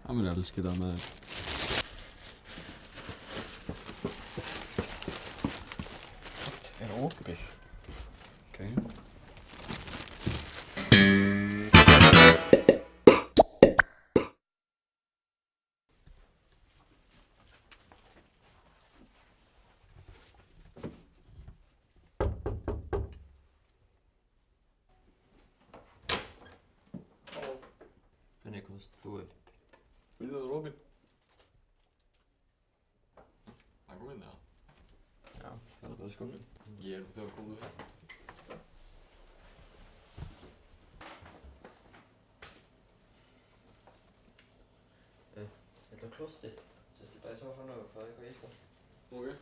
Han vil elske det med det. Er það opið? Okay. Hvernig komst þú upp? Vil það Robin? Han kom inn, ja. Já, það er bara skólinn. Ég er til að koma upp. Ég ætla á klostið. Sest bara í sófann og fáðu eitthvað í sko. Okay.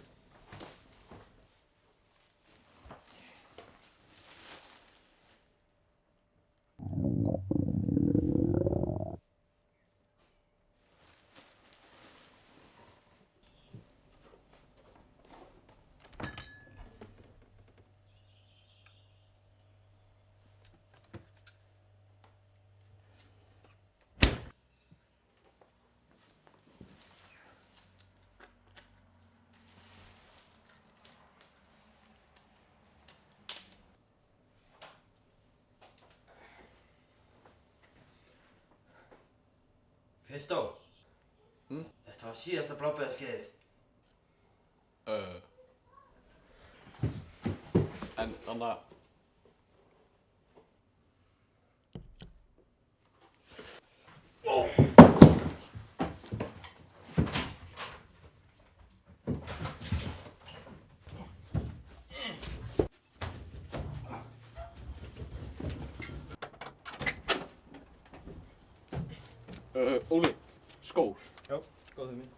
Kristó! Þetta var síðasta blábæðaskeiðið. En þannig að... Óli, skór. Já, góð hugmynd.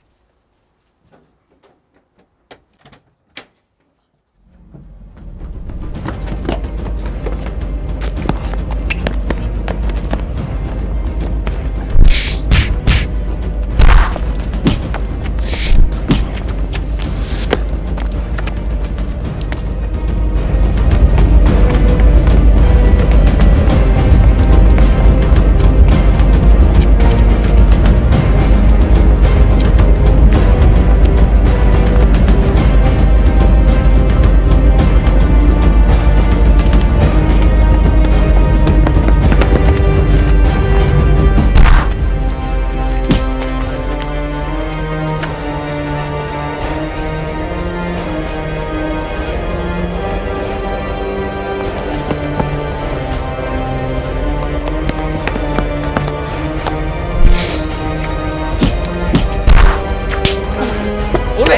Óli!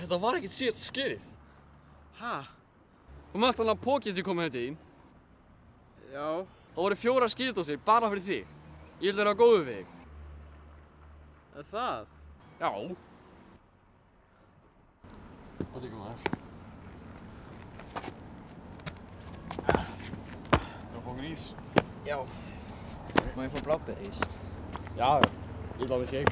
Þetta var ekkert síðasta skeiðið. Ha? Þú manst þannig að pókið sem kom með þetta í. Já. Það voru 4 skíðdósir bara fyrir þig. Ég vil vera góður við þig. Er það? Já. Hvað tekur maður? Það fá grís. Já. Má ég fá blábæðaís? Já, ég vil á við þig.